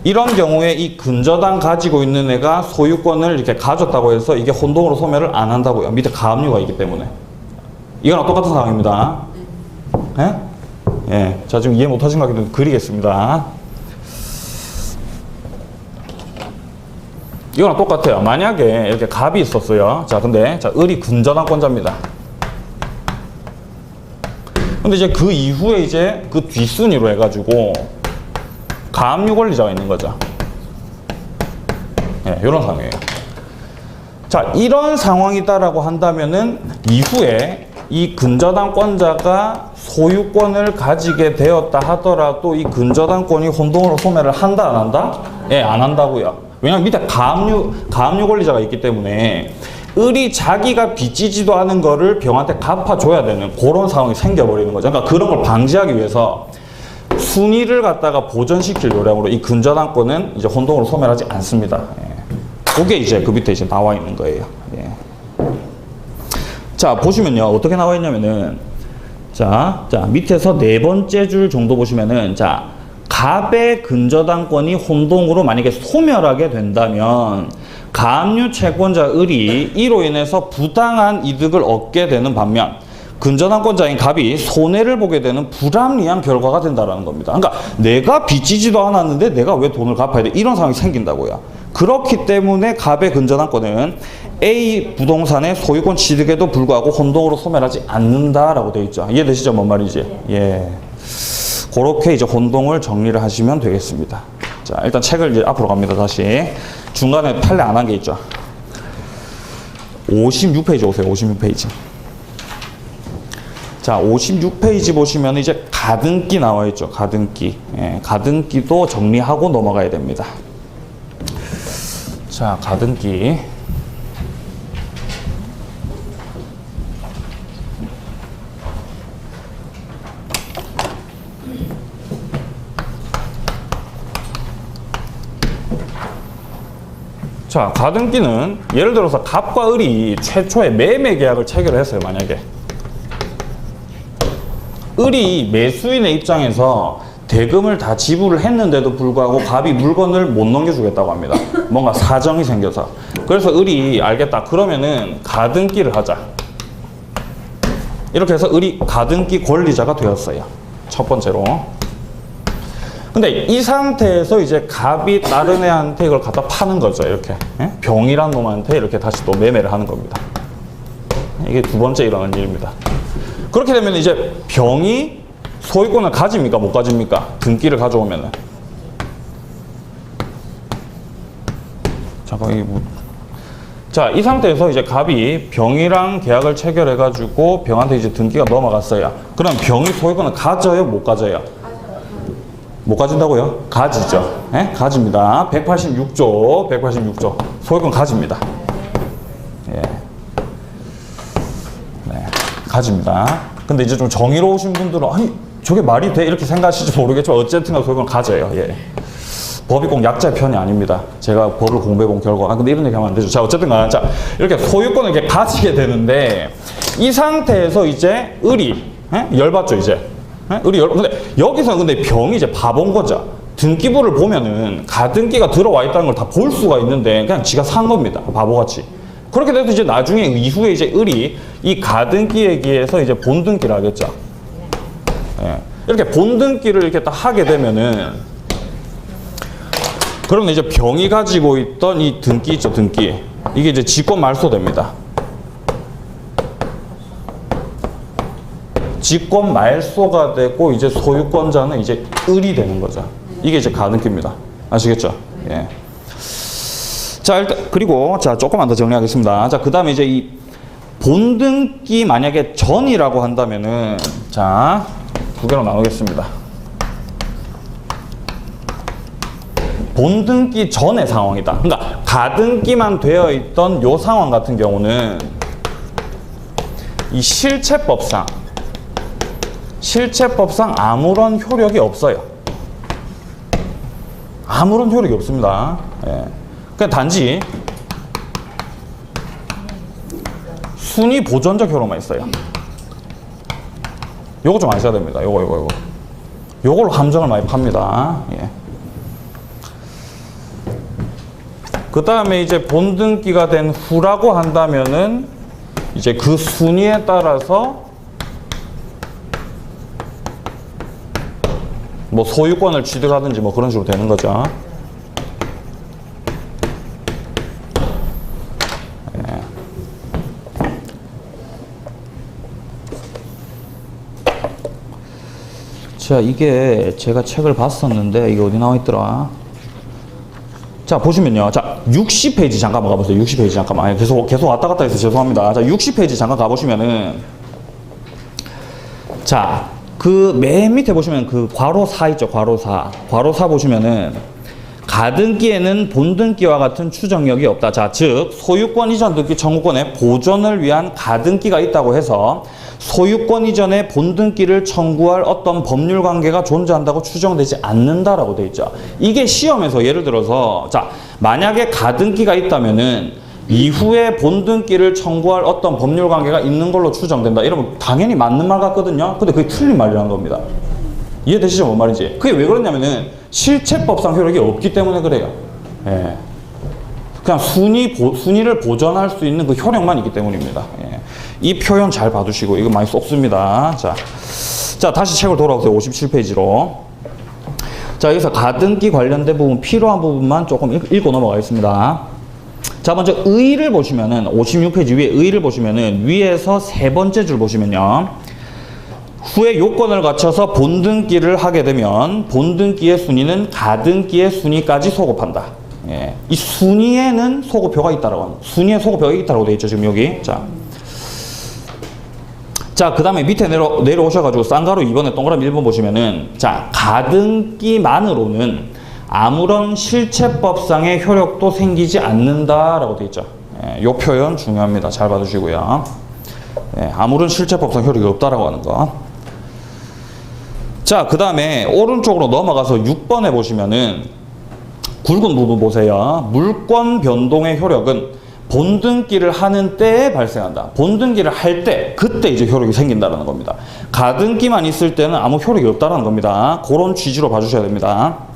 이런 경우에 이 근저당 가지고 있는 애가 소유권을 이렇게 가졌다고 해서 이게 혼동으로 소멸을 안 한다고요. 밑에 가압류가 있기 때문에. 이거랑 똑같은 상황입니다. 예? 예. 자, 지금 이해 못 하신 것 같기 때문에 그리겠습니다. 이거랑 똑같아요. 만약에 이렇게 갑이 있었어요. 자, 근데 자, 을이 근저당권자입니다. 근데 이제 그 이후에 이제 그 뒷순위로 해가지고 가압류 권리자가 있는 거죠. 예, 이런 상황이에요. 자, 이런 상황이다라고 한다면은 이후에 이 근저당권자가 소유권을 가지게 되었다 하더라도 이 근저당권이 혼동으로 소멸을 한다 안 한다? 예, 안 한다고요. 왜냐면 밑에 가압류 권리자가 있기 때문에 을이 자기가 빚지지도 않은 거를 병한테 갚아줘야 되는 그런 상황이 생겨버리는 거죠. 그러니까 그런 걸 방지하기 위해서 순위를 갖다가 보전시킬 요령으로 이 근저당권은 이제 혼동으로 소멸하지 않습니다. 예. 그게 이제 그 밑에 이제 나와 있는 거예요. 예. 자, 보시면요. 어떻게 나와 있냐면은, 자, 밑에서 네 번째 줄 정도 보시면은, 자, 갑의 근저당권이 혼동으로 만약에 소멸하게 된다면, 가압류 채권자 을이 이로 인해서 부당한 이득을 얻게 되는 반면, 근저당권자인 갑이 손해를 보게 되는 불합리한 결과가 된다는 겁니다. 그러니까 내가 빚지지도 않았는데 내가 왜 돈을 갚아야 돼? 이런 상황이 생긴다고요. 그렇기 때문에 갑의 근저당권은 A 부동산의 소유권 취득에도 불구하고 혼동으로 소멸하지 않는다라고 되어 있죠. 이해되시죠? 뭔 말인지? 예. 그렇게 이제 혼동을 정리를 하시면 되겠습니다. 자, 일단 책을 이제 앞으로 갑니다. 다시. 중간에 판례 안 한 게 있죠. 56페이지 오세요. 56페이지. 자, 56페이지 보시면 이제 가등기 나와 있죠. 가등기. 예, 가등기도 정리하고 넘어가야 됩니다. 자, 가등기. 자, 가등기는 예를 들어서 갑과 을이 최초에 매매 계약을 체결을 했어요. 만약에 을이 매수인의 입장에서 대금을 다 지불을 했는데도 불구하고 갑이 물건을 못 넘겨주겠다고 합니다. 뭔가 사정이 생겨서. 그래서 을이 알겠다. 그러면은 가등기를 하자. 이렇게 해서 을이 가등기 권리자가 되었어요. 첫 번째로. 근데 이 상태에서 이제 갑이 다른 애한테 이걸 갖다 파는 거죠. 이렇게. 예? 병이란 놈한테 이렇게 다시 또 매매를 하는 겁니다. 이게 두 번째 일어난 일입니다. 그렇게 되면 이제 병이 소유권을 가집니까? 못 가집니까? 등기를 가져오면은. 잠깐, 이게 뭐. 자, 이 상태에서 이제 갑이 병이랑 계약을 체결해가지고 병한테 이제 등기가 넘어갔어요. 그럼 병이 소유권을 가져요? 못 가져요? 못 가진다고요? 가지죠. 예? 가집니다. 186조. 소유권 가집니다. 예. 네. 가집니다. 근데 이제 좀 정의로우신 분들은, 아니, 저게 말이 돼? 이렇게 생각하실지 모르겠지만, 어쨌든 소유권 가져요. 예. 법이 꼭 약자의 편이 아닙니다. 제가 법을 공부해본 결과. 근데 이런 얘기 하면 안 되죠. 자, 어쨌든 자, 이렇게 소유권을 이렇게 가지게 되는데, 이 상태에서 이제 을이, 예? 열받죠, 이제. 근데 여기서 근데 병이 이제 바본 거죠. 등기부를 보면은 가등기가 들어와 있다는 걸 다 볼 수가 있는데 그냥 지가 산 겁니다. 바보같이. 그렇게 돼도 이제 나중에 이후에 이제 을이 이 가등기에 의해서 이제 본등기를 하겠죠. 예. 이렇게 본등기를 이렇게 딱 하게 되면은 그러면 이제 병이 가지고 있던 이 등기 있죠, 등기. 이게 이제 직권 말소됩니다. 직권 말소가 되고 이제 소유권자는 이제 을이 되는 거죠. 이게 이제 가등기입니다. 아시겠죠? 예. 자, 일단 그리고 자, 조금만 더 정리하겠습니다. 자, 그다음에 이제 이 본등기 만약에 전이라고 한다면은 자, 두 개로 나누겠습니다. 본등기 전의 상황이다. 그러니까 가등기만 되어 있던 요 상황 같은 경우는 이 실체법상 아무런 효력이 없어요. 아무런 효력이 없습니다. 예. 그냥 단지 순위 보존적 효력만 있어요. 요거 좀 아셔야 됩니다. 요걸로 함정을 많이 팝니다. 예. 그 다음에 이제 본등기가 된 후라고 한다면은 이제 그 순위에 따라서 뭐 소유권을 취득하든지 뭐 그런 식으로 되는 거죠. 예. 자, 이게 제가 책을 봤었는데 이게 어디 나와 있더라? 자, 보시면요. 자, 60페이지 잠깐만 가보세요. 60페이지 잠깐만. 계속 왔다 갔다 해서 죄송합니다. 자, 60페이지 잠깐 가보시면은 자, 그 맨 밑에 보시면 그 괄호 4 있죠, 괄호 4. 괄호 4 보시면은 가등기에는 본등기와 같은 추정력이 없다. 자, 즉 소유권 이전 등기 청구권의 보존을 위한 가등기가 있다고 해서 소유권 이전의 본등기를 청구할 어떤 법률 관계가 존재한다고 추정되지 않는다라고 돼 있죠. 이게 시험에서 예를 들어서 자, 만약에 가등기가 있다면은 이후에 본등기를 청구할 어떤 법률 관계가 있는 걸로 추정된다. 이러면 당연히 맞는 말 같거든요. 근데 그게 틀린 말이라는 겁니다. 이해되시죠? 뭔 말인지. 그게 왜 그러냐면은 실체법상 효력이 없기 때문에 그래요. 예. 그냥 순위를 보존할 수 있는 그 효력만 있기 때문입니다. 예. 이 표현 잘 봐두시고 이거 많이 쏙습니다. 자, 다시 책을 돌아오세요. 57페이지로. 자, 여기서 가등기 관련된 부분 필요한 부분만 조금 읽고 넘어가겠습니다. 자, 먼저 의의를 보시면은 56페이지 위에 의의를 보시면은 위에서 세 번째 줄 보시면요. 후에 요건을 갖춰서 본등기를 하게 되면 본등기의 순위는 가등기의 순위까지 소급한다. 예. 이 순위에는 소급표가 있다라고 합니다. 순위에 소급표가 있다라고 되어 있죠, 지금 여기. 자, 그 다음에 밑에 내려오셔가지고 쌍가루 2번에 동그라미 1번 보시면은 자, 가등기만으로는 아무런 실체법상의 효력도 생기지 않는다라고 되어 있죠. 예, 요 표현 중요합니다. 잘 봐주시고요. 예, 아무런 실체법상 효력이 없다라고 하는 거. 자, 그 다음에 오른쪽으로 넘어가서 6번에 보시면은 굵은 부분 보세요. 물권 변동의 효력은 본등기를 하는 때에 발생한다. 본등기를 할 때, 그때 이제 효력이 생긴다는 겁니다. 가등기만 있을 때는 아무 효력이 없다는 겁니다. 그런 취지로 봐주셔야 됩니다.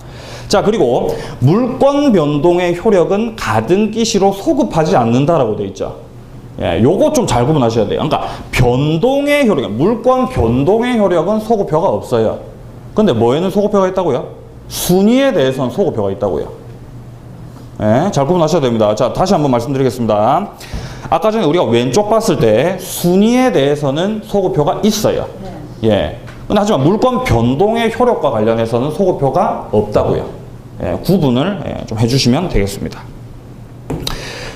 자, 그리고 물권 변동의 효력은 가등기 시로 소급하지 않는다라고 되어 있죠. 예, 요거 좀 잘 구분하셔야 돼요. 그러니까 변동의 효력, 물권 변동의 효력은 소급표가 없어요. 근데 뭐에는 소급표가 있다고요? 순위에 대해서는 소급표가 있다고요. 예, 잘 구분하셔야 됩니다. 자, 다시 한번 말씀드리겠습니다. 아까 전에 우리가 왼쪽 봤을 때 순위에 대해서는 소급표가 있어요. 예. 근데 하지만 물권 변동의 효력과 관련해서는 소급표가 없다고요. 예, 구분을 좀 해주시면 되겠습니다.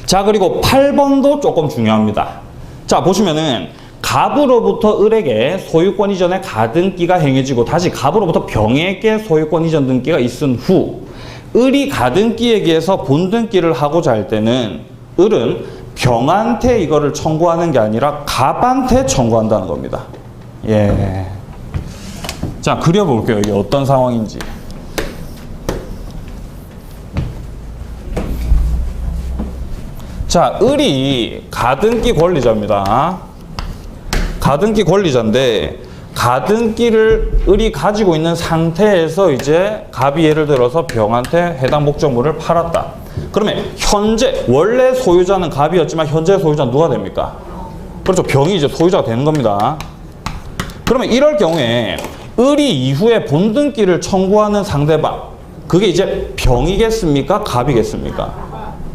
자, 그리고 8번도 조금 중요합니다. 자, 보시면은 갑으로부터 을에게 소유권 이전의 가등기가 행해지고 다시 갑으로부터 병에게 소유권 이전 등기가 있은 후 을이 가등기에게서 본등기를 하고자 할 때는 을은 병한테 이거를 청구하는 게 아니라 갑한테 청구한다는 겁니다. 예. 자, 그려볼게요. 이게 어떤 상황인지. 자, 을이 가등기 권리자입니다. 가등기 권리자인데 가등기를 을이 가지고 있는 상태에서 이제 갑이 예를 들어서 병한테 해당 목적물을 팔았다. 그러면 현재 원래 소유자는 갑이었지만 현재 소유자는 누가 됩니까? 그렇죠. 병이 이제 소유자가 되는 겁니다. 그러면 이럴 경우에 을이 이후에 본등기를 청구하는 상대방, 그게 이제 병이겠습니까? 갑이겠습니까?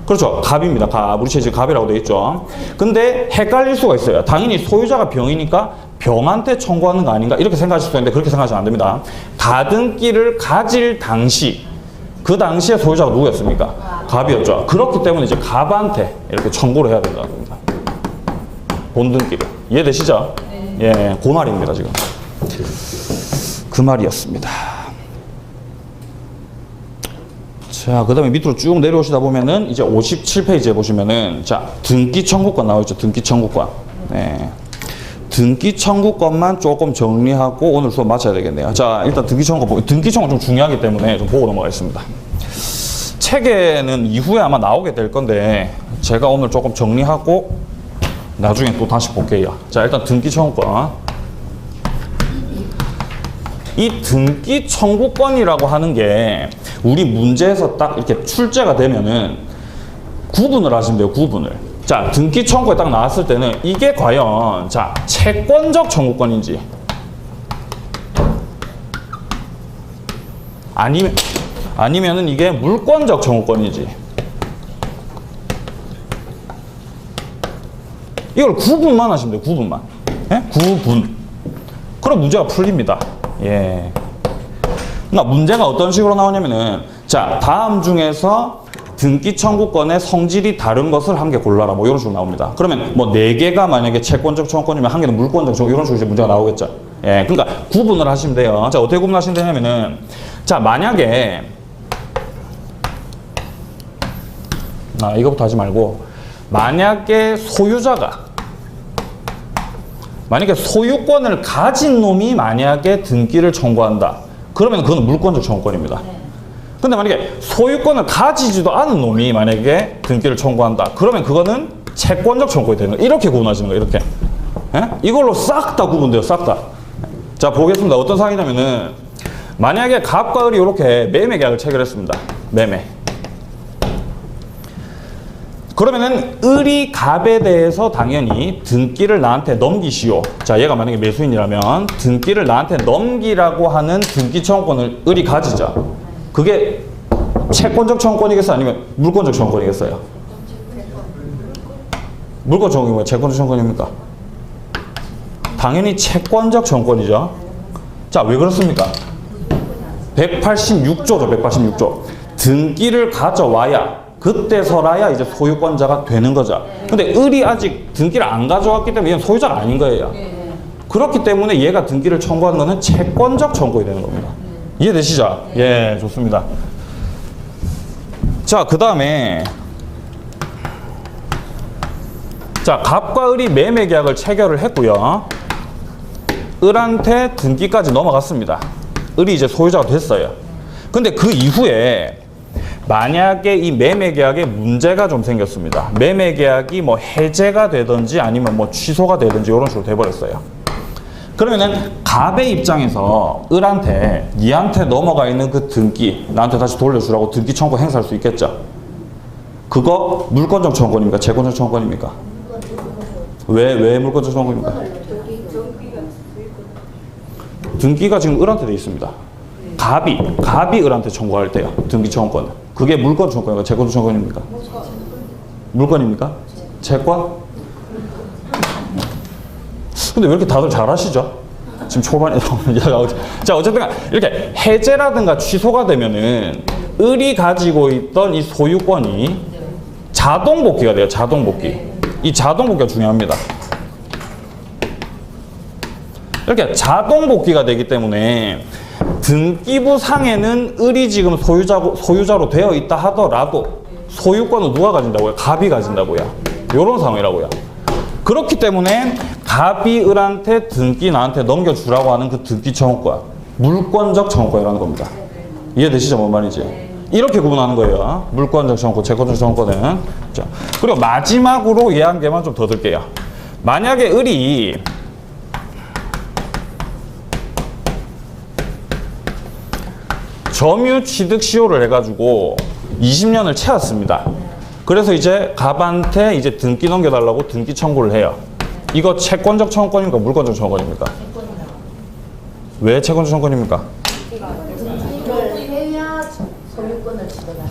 그렇죠. 갑입니다. 갑. 우리 지금 갑이라고 되어 있죠. 근데 헷갈릴 수가 있어요. 당연히 소유자가 병이니까 병한테 청구하는 거 아닌가? 이렇게 생각하실 수 있는데 그렇게 생각하시면 안 됩니다. 가등기를 가질 당시, 그 당시에 소유자가 누구였습니까? 갑이었죠. 그렇기 때문에 이제 갑한테 이렇게 청구를 해야 된다는 겁니다. 본등기를. 이해되시죠? 예, 그 말입니다, 지금. 그 말이었습니다. 자, 그 다음에 밑으로 쭉 내려오시다 보면은 이제 57페이지에 보시면은 자, 등기 청구권 나오죠. 등기 청구권. 네. 등기 청구권만 조금 정리하고 오늘 수업 마쳐야 되겠네요. 자, 일단 등기 청구권, 등기 청구권 좀 중요하기 때문에 좀 보고 넘어가겠습니다. 책에는 이후에 아마 나오게 될 건데 제가 오늘 조금 정리하고 나중에 또 다시 볼게요. 자, 일단 등기 청구권. 이 등기 청구권이라고 하는 게 우리 문제에서 딱 이렇게 출제가 되면은 구분을 하시면 돼요. 구분을. 자, 등기 청구에 딱 나왔을 때는 이게 과연 자, 채권적 청구권인지 아니면은 이게 물권적 청구권인지 이걸 구분만 하시면 돼요. 구분만. 예? 구분. 그럼 문제가 풀립니다. 예. 그러니까 문제가 어떤 식으로 나오냐면은 자, 다음 중에서 등기 청구권의 성질이 다른 것을 한 개 골라라. 뭐 이런 식으로 나옵니다. 그러면 뭐 4개가 만약에 채권적 청구권이면 한 개는 물권적 청구권 이런 식으로 이제 문제가 나오겠죠. 예, 그러니까 구분을 하시면 돼요. 자, 어떻게 구분하시면 되냐면은, 자, 만약에, 이거부터 하지 말고, 만약에 소유권을 가진 놈이 만약에 등기를 청구한다. 그러면 그건 물권적 청구권입니다. 근데 만약에 소유권을 가지지도 않은 놈이 만약에 등기를 청구한다. 그러면 그거는 채권적 청구권이 되는 거예요. 이렇게 구분하시는 거예요. 이렇게. 예? 이걸로 싹 다 구분돼요. 싹 다. 자, 보겠습니다. 어떤 상황이냐면은 만약에 갑과 을이 이렇게 매매 계약을 체결했습니다. 매매. 그러면은 을이 갑에 대해서 당연히 등기를 나한테 넘기시오. 자, 얘가 만약에 매수인이라면 등기를 나한테 넘기라고 하는 등기 청구권을 을이 가지죠. 그게 채권적 청구권이겠어요? 아니면 물권적 청구권이겠어요? 물권적 청구권입니까? 채권적 청구권입니까? 당연히 채권적 청구권이죠. 자, 왜 그렇습니까? 186조죠. 186조. 등기를 가져와야 그때서라야 이제 소유권자가 되는 거죠. 근데 을이 아직 등기를 안 가져왔기 때문에 얘는 소유자가 아닌 거예요. 그렇기 때문에 얘가 등기를 청구하는 거는 채권적 청구가 되는 겁니다. 이해되시죠? 예, 좋습니다. 자, 그 다음에 자, 갑과 을이 매매 계약을 체결을 했고요. 을한테 등기까지 넘어갔습니다. 을이 이제 소유자가 됐어요. 근데 그 이후에 만약에 이 매매 계약에 문제가 좀 생겼습니다. 매매 계약이 뭐 해제가 되든지 아니면 뭐 취소가 되든지 이런 식으로 돼버렸어요. 그러면은 갑의 입장에서 을한테 니한테 넘어가 있는 그 등기 나한테 다시 돌려주라고 등기 청구 행사할 수 있겠죠? 그거 물권적 청구권입니까? 채권적 청구권입니까? 왜 물권적 청구권입니까? 등기가 지금 을한테 돼 있습니다. 갑이 을한테 청구할 때요. 등기 청구권. 그게 물권 청구권입니까? 채권 청구권입니까? 물권입니까? 채권? 근데 왜 이렇게 다들 잘하시죠? 지금 초반에 자, 어쨌든 이렇게 해제라든가 취소가 되면은 을이 가지고 있던 이 소유권이 자동 복귀가 돼요. 자동 복귀. 이 자동 복귀가 중요합니다. 이렇게 자동 복귀가 되기 때문에 등기부 상에는 을이 지금 소유자로 되어 있다 하더라도 소유권은 누가 가진다고요? 갑이 가진다고요. 이런 상황이라고요. 그렇기 때문에 갑이 을한테 등기 나한테 넘겨주라고 하는 그 등기 청구권, 물권적 청구권이라는 겁니다. 이해되시죠? 뭔 말인지? 이렇게 구분하는 거예요. 물권적 청구권, 채권적 청구권은. 자, 그리고 마지막으로 얘 한 개만 좀 더 들게요. 만약에 을이 점유 취득 시효를 해가지고 20년을 채웠습니다. 그래서 이제 갑한테 이제 등기 넘겨달라고 등기 청구를 해요. 이거 채권적 청구권입니까? 물권적 청구권입니까? 왜 채권적 청구권입니까?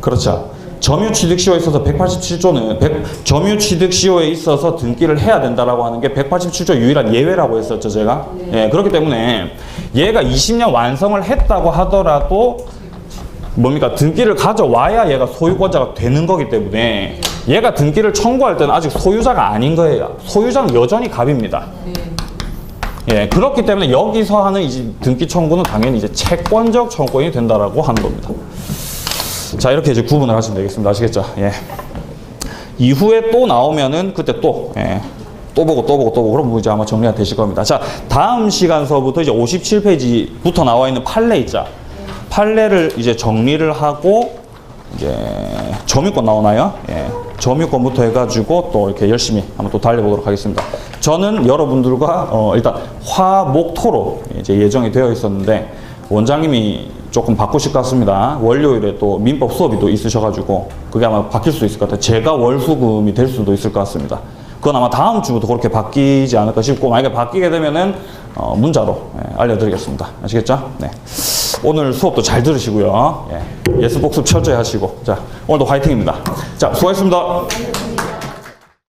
그렇죠. 점유 취득 시효에 있어서 187조는 점유 취득 시효에 있어서 등기를 해야 된다라고 하는 게 187조 유일한 예외라고 했었죠, 제가. 예, 그렇기 때문에 얘가 20년 완성을 했다고 하더라도 뭡니까? 등기를 가져와야 얘가 소유권자가 되는 거기 때문에 얘가 등기를 청구할 때는 아직 소유자가 아닌 거예요. 소유자는 여전히 갑입니다. 예, 그렇기 때문에 여기서 하는 이제 등기 청구는 당연히 이제 채권적 청구권이 된다라고 하는 겁니다. 자, 이렇게 이제 구분을 하시면 되겠습니다. 아시겠죠? 예. 이후에 또 나오면은 그때 또, 예. 또 보고 그럼 이제 아마 정리가 되실 겁니다. 자, 다음 시간서부터 이제 57페이지부터 나와 있는 판례 있죠? 판례를 이제 정리를 하고 이제 점유권 나오나요? 예. 점유권부터 해가지고 또 이렇게 열심히 한번 또 달려보도록 하겠습니다. 저는 여러분들과 일단 화목토로 이제 예정이 되어 있었는데 원장님이 조금 바꾸실 것 같습니다. 월요일에 또 민법 수업이 또 있으셔가지고 그게 아마 바뀔 수도 있을 것 같아요. 제가 월수금이 될 수도 있을 것 같습니다. 그건 아마 다음 주부터 그렇게 바뀌지 않을까 싶고 만약에 바뀌게 되면은 문자로 알려드리겠습니다. 아시겠죠? 네. 오늘 수업도 잘 들으시고요. 예. 예습 복습 철저히 하시고 자, 오늘도 화이팅입니다. 자, 수고하셨습니다.